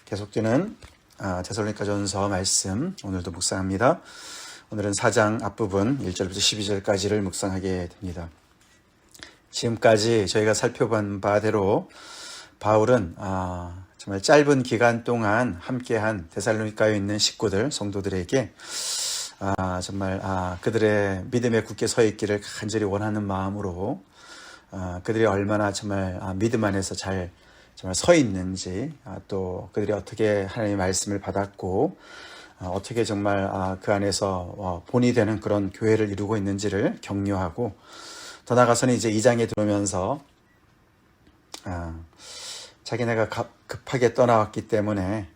계속되는 데살로니가전서 말씀 오늘도 묵상합니다. 오늘은 4장 앞부분 1절부터 12절까지를 묵상하게 됩니다. 지금까지 저희가 살펴본 바대로 바울은 정말 짧은 기간 동안 함께한 데살로니가에 있는 식구들, 성도들에게 정말 그들의 믿음에 굳게 서 있기를 간절히 원하는 마음으로 그들이 얼마나 정말 믿음 안에서 잘 정말 서 있는지, 또 그들이 어떻게 하나님의 말씀을 받았고 어떻게 정말 그 안에서 본이 되는 그런 교회를 이루고 있는지를 격려하고, 더 나아가서는 이제 2장에 들어오면서 자기네가 급하게 떠나왔기 때문에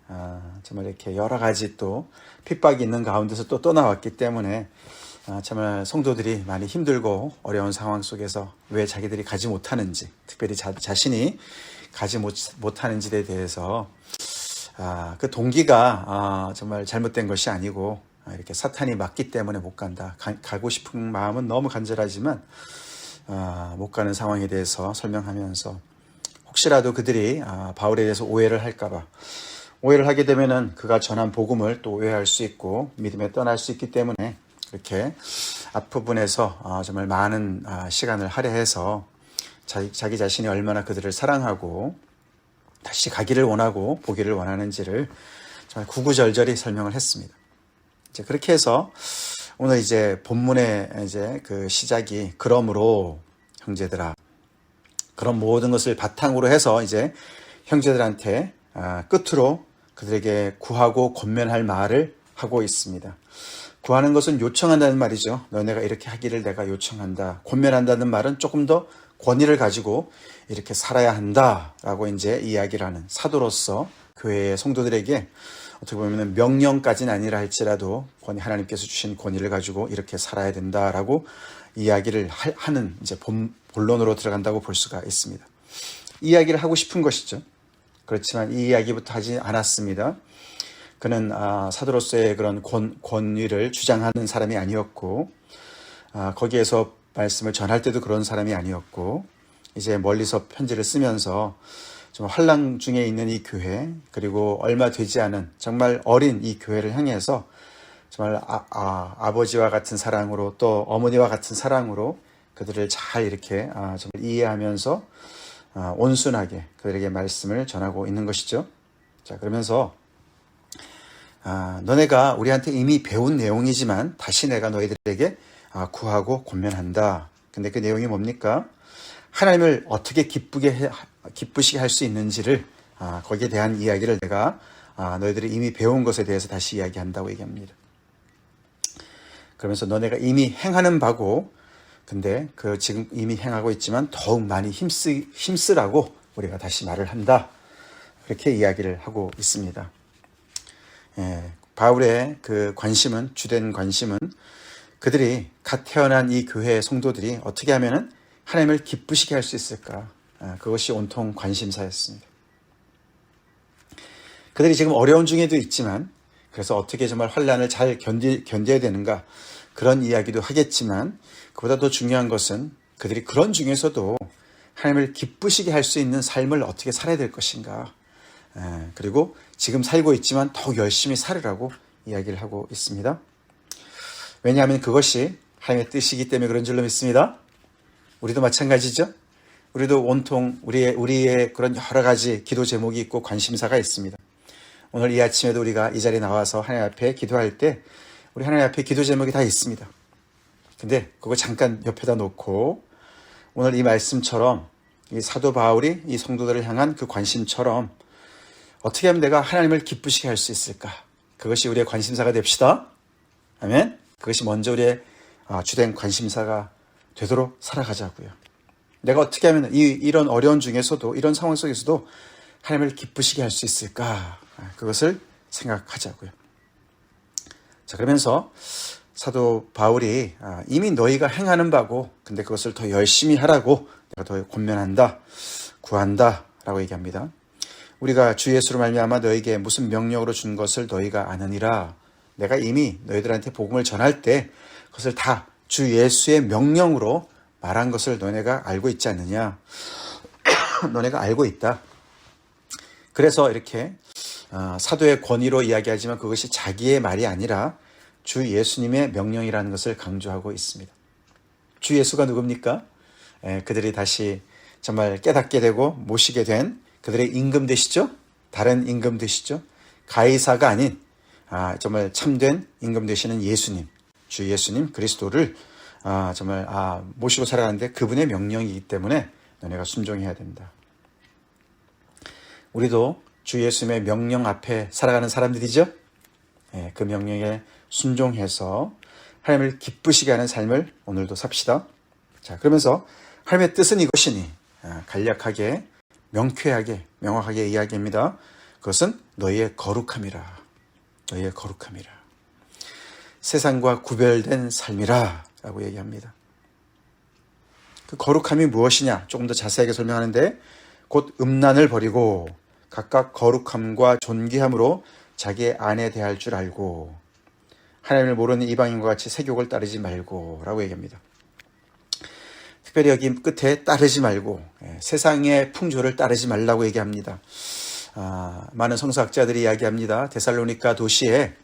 정말 이렇게 여러 가지 또 핍박이 있는 가운데서 또 떠나왔기 때문에 정말 성도들이 많이 힘들고 어려운 상황 속에서 왜 자기들이 가지 못하는지, 특별히 자신이 가지 못하는 지에 대해서 그 동기가 정말 잘못된 것이 아니고 이렇게 사탄이 막기 때문에 못 간다. 가고 싶은 마음은 너무 간절하지만 못 가는 상황에 대해서 설명하면서, 혹시라도 그들이 바울에 대해서 오해를 할까봐, 오해를 하게 되면은 그가 전한 복음을 또 오해할 수 있고 믿음에 떠날 수 있기 때문에 이렇게 앞부분에서 정말 많은 시간을 할애해서 자기 자신이 얼마나 그들을 사랑하고 다시 가기를 원하고 보기를 원하는지를 정말 구구절절히 설명을 했습니다. 이제 그렇게 해서 오늘 이제 본문의 이제 그 시작이, 그러므로 형제들아, 그런 모든 것을 바탕으로 해서 이제 형제들한테 끝으로 그들에게 구하고 권면할 말을 하고 있습니다. 구하는 것은 요청한다는 말이죠. 너네가 이렇게 하기를 내가 요청한다. 권면한다는 말은 조금 더 권위를 가지고 이렇게 살아야 한다라고 이제 이야기를 하는, 사도로서 교회의 성도들에게 어떻게 보면 명령까지는 아니라 할지라도 하나님께서 주신 권위를 가지고 이렇게 살아야 된다라고 이야기를 하는 이제 본론으로 들어간다고 볼 수가 있습니다. 이야기를 하고 싶은 것이죠. 그렇지만 이 이야기부터 하지 않았습니다. 그는 사도로서의 그런 권위를 주장하는 사람이 아니었고, 거기에서 말씀을 전할 때도 그런 사람이 아니었고, 이제 멀리서 편지를 쓰면서 좀 환랑 중에 있는 이 교회, 그리고 얼마 되지 않은 정말 어린 이 교회를 향해서 정말 아버지와 같은 사랑으로, 또 어머니와 같은 사랑으로 그들을 잘 이렇게 정말 이해하면서 온순하게 그들에게 말씀을 전하고 있는 것이죠. 자, 그러면서 너네가 우리한테 이미 배운 내용이지만 다시 내가 너희들에게 구하고 권면한다. 근데 그 내용이 뭡니까? 하나님을 어떻게 기쁘시게 할 수 있는지를, 거기에 대한 이야기를 내가 너희들이 이미 배운 것에 대해서 다시 이야기한다고 얘기합니다. 그러면서 너네가 이미 행하는 바고, 근데 그 지금 이미 행하고 있지만 더욱 많이 힘쓰라고 우리가 다시 말을 한다. 그렇게 이야기를 하고 있습니다. 바울의 그 관심은, 주된 관심은 그들이 갓 태어난 이 교회의 성도들이 어떻게 하면은 하나님을 기쁘시게 할 수 있을까? 그것이 온통 관심사였습니다. 그들이 지금 어려운 중에도 있지만, 그래서 어떻게 정말 환난을 잘 견뎌야 되는가, 그런 이야기도 하겠지만, 그보다 더 중요한 것은 그들이 그런 중에서도 하나님을 기쁘시게 할 수 있는 삶을 어떻게 살아야 될 것인가, 그리고 지금 살고 있지만 더욱 열심히 살으라고 이야기를 하고 있습니다. 왜냐하면 그것이 하나님의 뜻이기 때문에 그런 줄로 믿습니다. 우리도 마찬가지죠. 우리도 온통 우리의 그런 여러 가지 기도 제목이 있고 관심사가 있습니다. 오늘 이 아침에도 우리가 이 자리에 나와서 하나님 앞에 기도할 때 우리 하나님 앞에 기도 제목이 다 있습니다. 근데 그거 잠깐 옆에다 놓고 오늘 이 말씀처럼 이 사도 바울이 이 성도들을 향한 그 관심처럼 어떻게 하면 내가 하나님을 기쁘시게 할 수 있을까? 그것이 우리의 관심사가 됩시다. 아멘. 그것이 먼저 우리의 주된 관심사가 되도록 살아가자고요. 내가 어떻게 하면 이런 어려운 중에서도, 이런 상황 속에서도 하나님을 기쁘시게 할 수 있을까? 그것을 생각하자고요. 자, 그러면서 사도 바울이 이미 너희가 행하는 바고, 근데 그것을 더 열심히 하라고 내가 더 권면한다, 구한다 라고 얘기합니다. 우리가 주 예수로 말미암아 너희에게 무슨 명령으로 준 것을 너희가 아느니라. 내가 이미 너희들한테 복음을 전할 때 그것을 다 주 예수의 명령으로 말한 것을 너네가 알고 있지 않느냐. 너네가 알고 있다. 그래서 이렇게 사도의 권위로 이야기하지만 그것이 자기의 말이 아니라 주 예수님의 명령이라는 것을 강조하고 있습니다. 주 예수가 누굽니까? 그들이 다시 정말 깨닫게 되고 모시게 된 그들의 임금 되시죠? 다른 임금 되시죠? 가이사가 아닌 정말 참된 임금 되시는 예수님, 주 예수님 그리스도를 정말 모시고 살아가는데 그분의 명령이기 때문에 너네가 순종해야 된다. 우리도 주 예수님의 명령 앞에 살아가는 사람들이죠. 그 명령에 순종해서 하나님을 기쁘시게 하는 삶을 오늘도 삽시다. 자, 그러면서 하나님의 뜻은 이것이니 간략하게 명쾌하게 명확하게 이야기합니다. 그것은 너희의 거룩함이라. 너희의 거룩함이라. 세상과 구별된 삶이라 라고 얘기합니다. 그 거룩함이 무엇이냐 조금 더 자세하게 설명하는데 곧 음란을 버리고 각각 거룩함과 존귀함으로 자기의 아내 대할 줄 알고 하나님을 모르는 이방인과 같이 세욕을 따르지 말고 라고 얘기합니다. 특별히 여기 끝에 따르지 말고 세상의 풍조를 따르지 말라고 얘기합니다. 많은 성서학자들이 이야기합니다. 데살로니가 도시에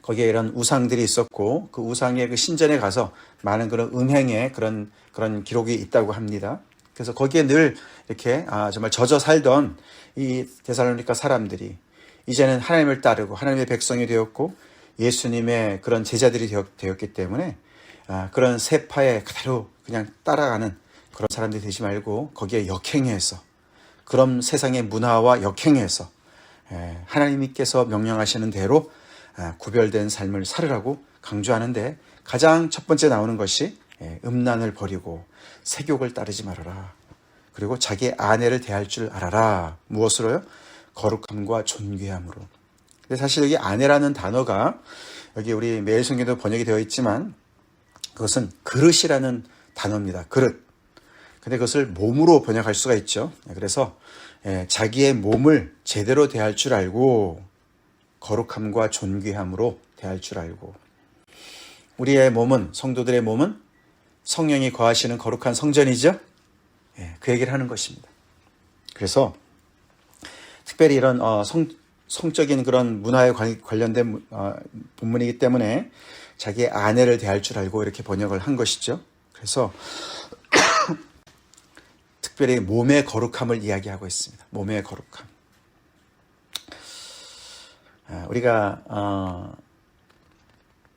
거기에 이런 우상들이 있었고 그 우상의 그 신전에 가서 많은 그런 음행의 그런 기록이 있다고 합니다. 그래서 거기에 늘 이렇게 정말 젖어 살던 이 데살로니가 사람들이 이제는 하나님을 따르고 하나님의 백성이 되었고 예수님의 그런 제자들이 되었기 때문에 그런 세파에 그대로 그냥 따라가는 그런 사람들이 되지 말고 거기에 역행해서 그런 세상의 문화와 역행해서 하나님께서 명령하시는 대로 구별된 삶을 살으라고 강조하는데 가장 첫 번째 나오는 것이 음란을 버리고 세욕을 따르지 말아라. 그리고 자기의 아내를 대할 줄 알아라. 무엇으로요? 거룩함과 존귀함으로. 근데 사실 여기 아내라는 단어가 여기 우리 매일 성경에도 번역이 되어 있지만 그것은 그릇이라는 단어입니다. 그릇. 근데 그것을 몸으로 번역할 수가 있죠. 그래서 자기의 몸을 제대로 대할 줄 알고 거룩함과 존귀함으로 대할 줄 알고 우리의 몸은 성도들의 몸은 성령이 거하시는 거룩한 성전이죠. 그 얘기를 하는 것입니다. 그래서 특별히 이런 성적인 그런 문화에 관련된 본문이기 때문에 자기의 아내를 대할 줄 알고 이렇게 번역을 한 것이죠. 그래서 특별히 몸의 거룩함을 이야기하고 있습니다. 몸의 거룩함. 우리가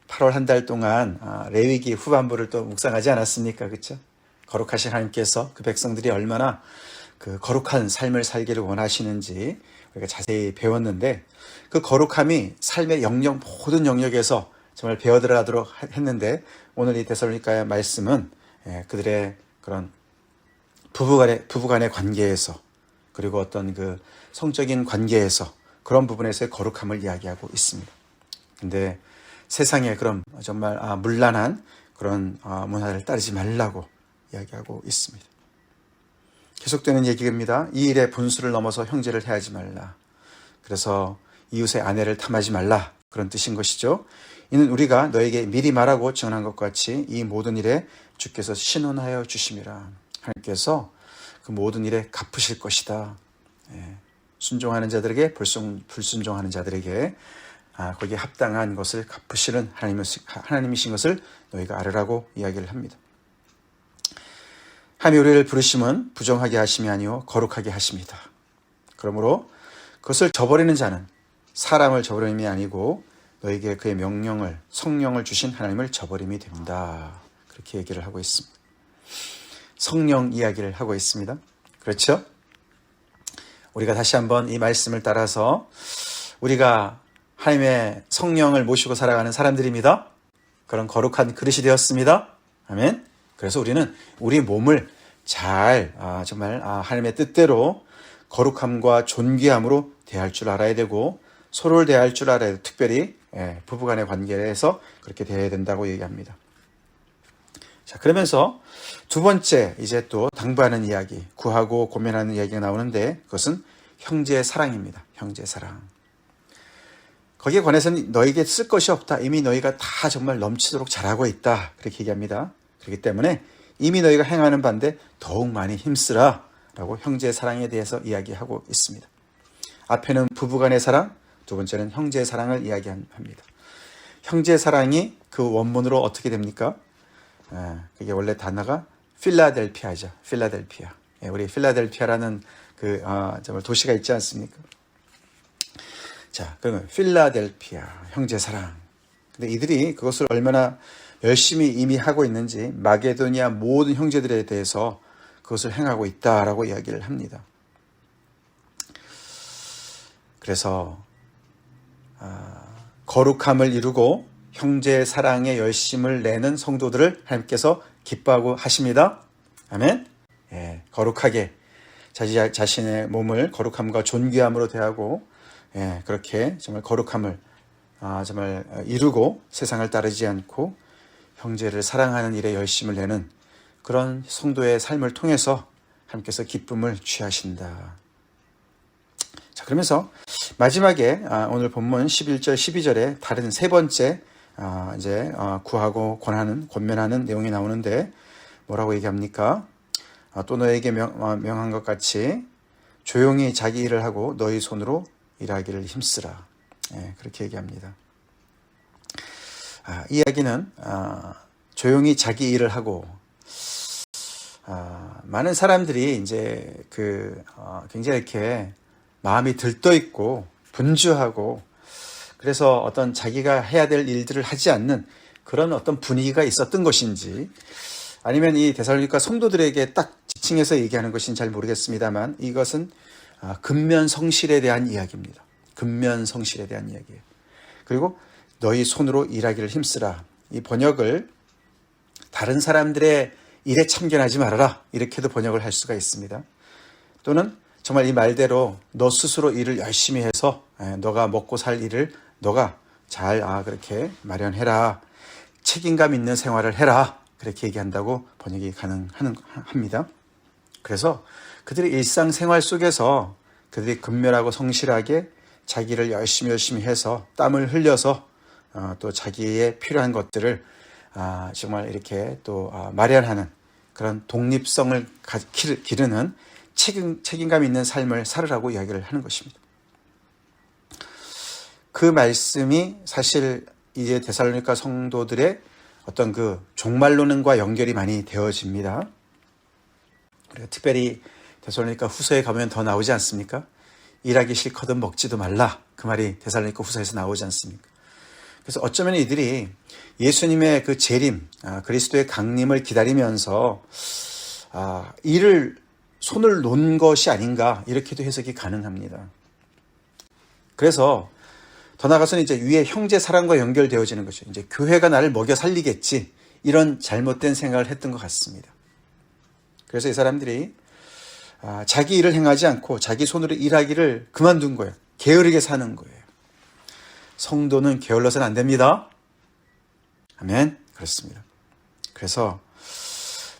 8월 한 달 동안 레위기 후반부를 또 묵상하지 않았습니까? 그렇죠? 거룩하신 하나님께서 그 백성들이 얼마나 그 거룩한 삶을 살기를 원하시는지 우리가 자세히 배웠는데 그 거룩함이 삶의 영역 모든 영역에서 정말 배워 들어가도록 했는데 오늘 이 데살로니가의 말씀은 그들의 그런 부부간의 관계에서 그리고 어떤 그 성적인 관계에서 그런 부분에서의 거룩함을 이야기하고 있습니다. 근데 세상에 그런 정말 문란한 그런 문화를 따르지 말라고 이야기하고 있습니다. 계속되는 얘기입니다. 이 일의 본수를 넘어서 형제를 해하지 말라. 그래서 이웃의 아내를 탐하지 말라. 그런 뜻인 것이죠. 이는 우리가 너에게 미리 말하고 전한 것 같이 이 모든 일에 주께서 신원하여 주심이라. 하나님께서 그 모든 일에 갚으실 것이다. 순종하는 자들에게 불순종하는 자들에게 거기에 합당한 것을 갚으시는 하나님이신 것을 너희가 알으라고 이야기를 합니다. 하나님이 우리를 부르심은 부정하게 하심이 아니요 거룩하게 하십니다. 그러므로 그것을 저버리는 자는 사람을 저버림이 아니고 너에게 그의 명령을 성령을 주신 하나님을 저버림이 됩니다. 그렇게 얘기를 하고 있습니다. 성령 이야기를 하고 있습니다. 그렇죠? 우리가 다시 한번 이 말씀을 따라서 우리가 하나님의 성령을 모시고 살아가는 사람들입니다. 그런 거룩한 그릇이 되었습니다. 아멘. 그래서 우리는 우리 몸을 잘 정말 하나님의 뜻대로 거룩함과 존귀함으로 대할 줄 알아야 되고 서로를 대할 줄 알아야 되고 특별히 부부간의 관계에서 그렇게 대해야 된다고 얘기합니다. 자, 그러면서 두 번째 이제 또 당부하는 이야기, 구하고 고면하는 이야기가 나오는데 그것은 형제의 사랑입니다. 형제의 사랑. 거기에 관해서는 너에게 쓸 것이 없다. 이미 너희가 다 정말 넘치도록 잘하고 있다. 그렇게 얘기합니다. 그렇기 때문에 이미 너희가 행하는 바인데 더욱 많이 힘쓰라 라고 형제의 사랑에 대해서 이야기하고 있습니다. 앞에는 부부간의 사랑, 두 번째는 형제의 사랑을 이야기합니다. 형제 사랑이 그 원문으로 어떻게 됩니까? 그게 원래 단어가 필라델피아죠. 필라델피아. 우리 필라델피아라는 정말 도시가 있지 않습니까? 자, 그러면 필라델피아 형제 사랑. 근데 이들이 그것을 얼마나 열심히 이미 하고 있는지 마게도니아 모든 형제들에 대해서 그것을 행하고 있다라고 이야기를 합니다. 그래서 거룩함을 이루고 형제의 사랑에 열심을 내는 성도들을 하나님께서 기뻐하고 하십니다. 아멘. 거룩하게 자신의 몸을 거룩함과 존귀함으로 대하고 그렇게 정말 거룩함을 정말 이루고 세상을 따르지 않고 형제를 사랑하는 일에 열심을 내는 그런 성도의 삶을 통해서 하나님께서 기쁨을 취하신다. 자, 그러면서 마지막에 오늘 본문 11절 12절에 다른 세 번째 구하고 권면하는 내용이 나오는데 뭐라고 얘기합니까? 또 너에게 명한 것 같이 조용히 자기 일을 하고 너희 손으로 일하기를 힘쓰라. 그렇게 얘기합니다. 이 이야기는 조용히 자기 일을 하고 많은 사람들이 이제 굉장히 이렇게 마음이 들떠 있고 분주하고 그래서 어떤 자기가 해야 될 일들을 하지 않는 그런 어떤 분위기가 있었던 것인지 아니면 이 데살로니가 성도들에게 딱 지칭해서 얘기하는 것인지 잘 모르겠습니다만 이것은 근면성실에 대한 이야기입니다. 근면성실에 대한 이야기예요. 그리고 너희 손으로 일하기를 힘쓰라. 이 번역을 다른 사람들의 일에 참견하지 말아라 이렇게도 번역을 할 수가 있습니다. 또는 정말 이 말대로 너 스스로 일을 열심히 해서 너가 먹고 살 일을 너가 잘 그렇게 마련해라. 책임감 있는 생활을 해라. 그렇게 얘기한다고 번역이 가능합니다. 그래서 그들의 일상생활 속에서 그들이 근면하고 성실하게 자기를 열심히 해서 땀을 흘려서 또 자기의 필요한 것들을 정말 이렇게 또 마련하는 그런 독립성을 기르는 책임감 있는 삶을 살으라고 이야기를 하는 것입니다. 그 말씀이 사실 이제 데살로니가 성도들의 어떤 그 종말론과 연결이 많이 되어집니다. 우리가 특별히 데살로니가 후서에 가면 더 나오지 않습니까? 일하기 싫거든 먹지도 말라. 그 말이 데살로니가 후서에서 나오지 않습니까? 그래서 어쩌면 이들이 예수님의 그 재림, 그리스도의 강림을 기다리면서 손을 놓은 것이 아닌가 이렇게도 해석이 가능합니다. 그래서 더 나아가서는 이제 위에 형제 사랑과 연결되어지는 것이죠. 이제 교회가 나를 먹여 살리겠지 이런 잘못된 생각을 했던 것 같습니다. 그래서 이 사람들이 자기 일을 행하지 않고 자기 손으로 일하기를 그만둔 거예요. 게으르게 사는 거예요. 성도는 게을러서는 안 됩니다. 아멘. 그렇습니다. 그래서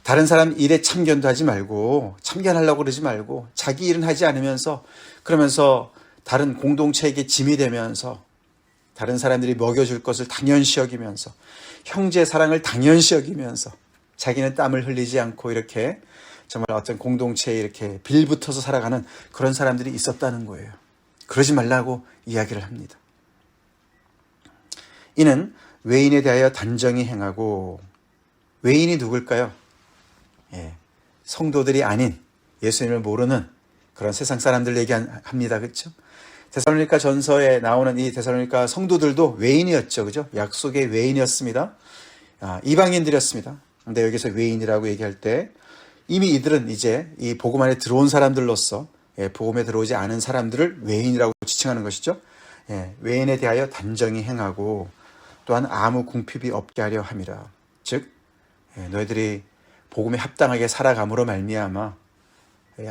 다른 사람 일에 참견도 하지 말고 참견하려고 그러지 말고 자기 일은 하지 않으면서 그러면서 다른 공동체에게 짐이 되면서 다른 사람들이 먹여줄 것을 당연시 여기면서 형제 사랑을 당연시 여기면서 자기는 땀을 흘리지 않고 이렇게 정말 어떤 공동체에 이렇게 빌붙어서 살아가는 그런 사람들이 있었다는 거예요. 그러지 말라고 이야기를 합니다. 이는 외인에 대하여 단정히 행하고 외인이 누굴까요? 성도들이 아닌 예수님을 모르는 그런 세상 사람들 얘기합니다. 그렇죠? 데살로니가 전서에 나오는 이 데살로니가 성도들도 외인이었죠. 그죠? 약속의 외인이었습니다. 이방인들이었습니다. 근데 여기서 외인이라고 얘기할 때 이미 이들은 이제 이 복음 안에 들어온 사람들로서 복음에 들어오지 않은 사람들을 외인이라고 지칭하는 것이죠. 외인에 대하여 단정히 행하고 또한 아무 궁핍이 없게 하려 함이라. 즉 너희들이 복음에 합당하게 살아감으로 말미암아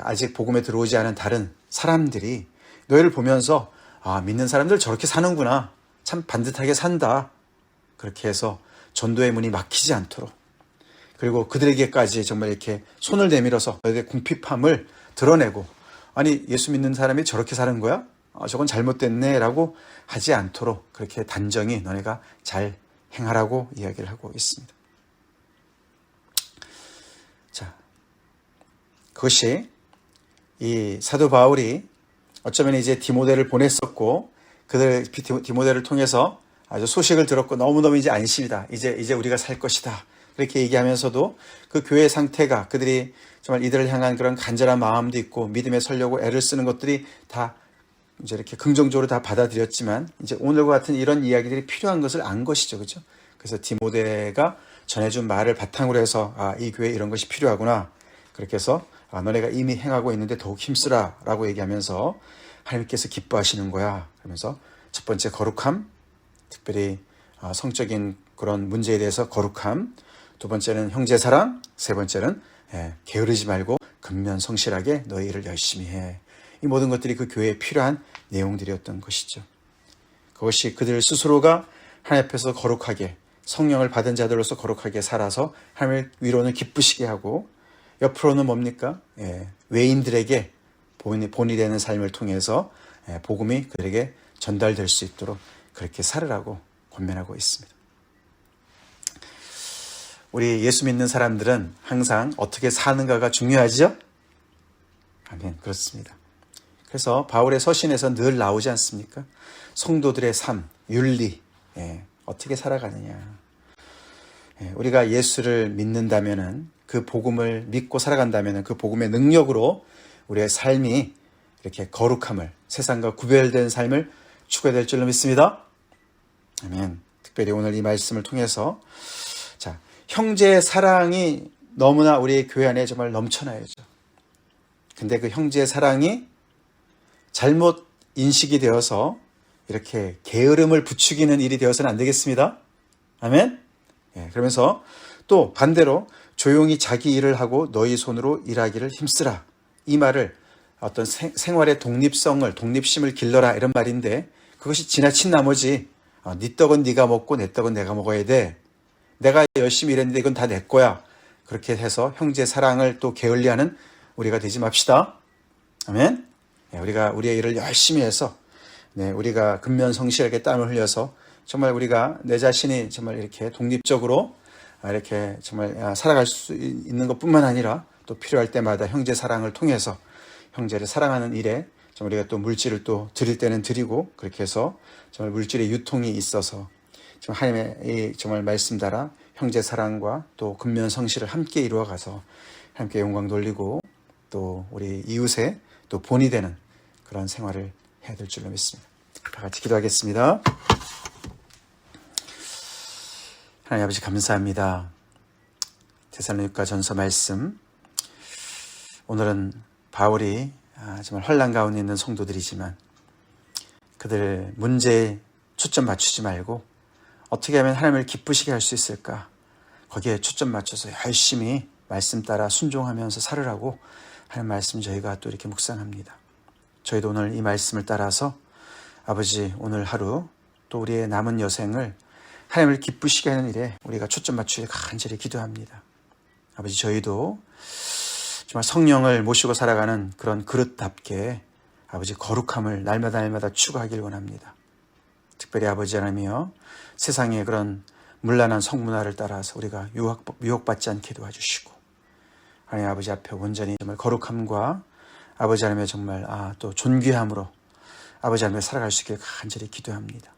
아직 복음에 들어오지 않은 다른 사람들이 너희를 보면서 믿는 사람들 저렇게 사는구나. 참 반듯하게 산다. 그렇게 해서 전도의 문이 막히지 않도록 그리고 그들에게까지 정말 이렇게 손을 내밀어서 너희들의 궁핍함을 드러내고 아니 예수 믿는 사람이 저렇게 사는 거야? 저건 잘못됐네 라고 하지 않도록 그렇게 단정히 너네가 잘 행하라고 이야기를 하고 있습니다. 자, 그것이 이 사도 바울이 어쩌면 이제 디모데를 보냈었고 그들 디모데를 통해서 아주 소식을 들었고 너무너무 이제 안심이다. 이제 우리가 살 것이다. 그렇게 얘기하면서도 그 교회 상태가 그들이 정말 이들을 향한 그런 간절한 마음도 있고 믿음에 서려고 애를 쓰는 것들이 다 이제 이렇게 긍정적으로 다 받아들였지만 이제 오늘과 같은 이런 이야기들이 필요한 것을 안 것이죠. 그렇죠? 그래서 디모데가 전해준 말을 바탕으로 해서 이 교회에 이런 것이 필요하구나. 그렇게 해서 너네가 이미 행하고 있는데 더욱 힘쓰라 라고 얘기하면서 하나님께서 기뻐하시는 거야. 그러면서 첫 번째 거룩함, 특별히 성적인 그런 문제에 대해서 거룩함, 두 번째는 형제사랑, 세 번째는 게으르지 말고 근면성실하게 너희 일을 열심히 해. 이 모든 것들이 그 교회에 필요한 내용들이었던 것이죠. 그것이 그들 스스로가 하나님 앞에서 거룩하게 성령을 받은 자들로서 거룩하게 살아서 하나님을 위로는 기쁘시게 하고 옆으로는 뭡니까? 외인들에게 본이 되는 삶을 통해서 복음이 그들에게 전달될 수 있도록 그렇게 살으라고 권면하고 있습니다. 우리 예수 믿는 사람들은 항상 어떻게 사는가가 중요하죠? 아멘. 그렇습니다. 그래서 바울의 서신에서 늘 나오지 않습니까? 성도들의 삶, 윤리, 어떻게 살아가느냐. 우리가 예수를 믿는다면은 그 복음을 믿고 살아간다면은 그 복음의 능력으로 우리의 삶이 이렇게 거룩함을, 세상과 구별된 삶을 추구해야 될 줄로 믿습니다. 아멘. 특별히 오늘 이 말씀을 통해서 자, 형제의 사랑이 너무나 우리의 교회 안에 정말 넘쳐나야죠. 근데 그 형제의 사랑이 잘못 인식이 되어서 이렇게 게으름을 부추기는 일이 되어서는 안 되겠습니다. 아멘. 그러면서 또 반대로 조용히 자기 일을 하고 너희 손으로 일하기를 힘쓰라. 이 말을 어떤 생활의 독립심을 길러라 이런 말인데 그것이 지나친 나머지 네 떡은 네가 먹고 내 떡은 내가 먹어야 돼. 내가 열심히 일했는데 이건 다 내 거야. 그렇게 해서 형제 사랑을 또 게을리하는 우리가 되지 맙시다. 아멘. 우리가 우리의 일을 열심히 해서 우리가 근면성실하게 땀을 흘려서 정말 우리가 내 자신이 정말 이렇게 독립적으로 이렇게 정말 살아갈 수 있는 것뿐만 아니라 또 필요할 때마다 형제 사랑을 통해서 형제를 사랑하는 일에 정말 우리가 또 물질을 또 드릴 때는 드리고 그렇게 해서 정말 물질의 유통이 있어서 정말 하나님의 정말 말씀 따라 형제 사랑과 또 근면성실을 함께 이루어가서 함께 영광 돌리고 또 우리 이웃의 또 본이 되는 그런 생활을 해야 될 줄로 믿습니다. 다 같이 기도하겠습니다. 하나님 아버지 감사합니다. 데살로니가 전서 말씀 오늘은 바울이 정말 환난 가운데 있는 성도들이지만 그들 문제에 초점 맞추지 말고 어떻게 하면 하나님을 기쁘시게 할 수 있을까 거기에 초점 맞춰서 열심히 말씀 따라 순종하면서 살으라고 하는 말씀 저희가 또 이렇게 묵상합니다. 저희도 오늘 이 말씀을 따라서 아버지 오늘 하루 또 우리의 남은 여생을 하나님을 기쁘시게 하는 일에 우리가 초점 맞추길 간절히 기도합니다. 아버지 저희도 정말 성령을 모시고 살아가는 그런 그릇답게 아버지 거룩함을 날마다 추구하길 원합니다. 특별히 아버지 하나님이여 세상의 그런 문란한 성문화를 따라서 우리가 유혹받지 않게 도와주시고 하나님 아버지 앞에 온전히 정말 거룩함과 아버지 하나님의 정말 또 존귀함으로 아버지 하나님의 살아갈 수 있게 간절히 기도합니다.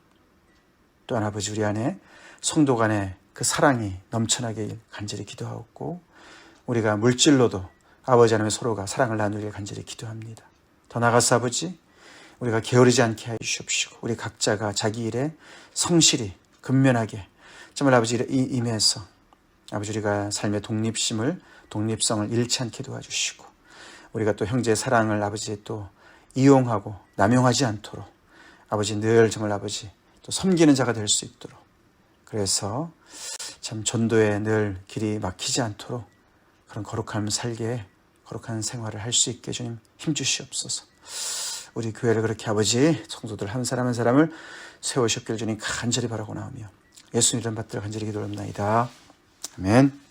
또한 아버지 우리 안에 성도 간의 그 사랑이 넘쳐나게 간절히 기도하고 우리가 물질로도 아버지 하나님의 서로가 사랑을 나누길 간절히 기도합니다. 더 나아가서 아버지 우리가 게으르지 않게 해 주십시오. 우리 각자가 자기 일에 성실히 근면하게 정말 아버지 임해서 아버지 우리가 삶의 독립성을 잃지 않게 도와주시고 우리가 또 형제의 사랑을 아버지 또 이용하고 남용하지 않도록 아버지 늘 정말 아버지 또 섬기는 자가 될 수 있도록 그래서 참 전도에 늘 길이 막히지 않도록 그런 거룩한 살게 거룩한 생활을 할 수 있게 주님 힘주시옵소서. 우리 교회를 그렇게 아버지 성도들 한 사람 한 사람을 세우셨길 주님 간절히 바라고 나오며 예수님 이름 받들어 간절히 기도합나이다. 아멘.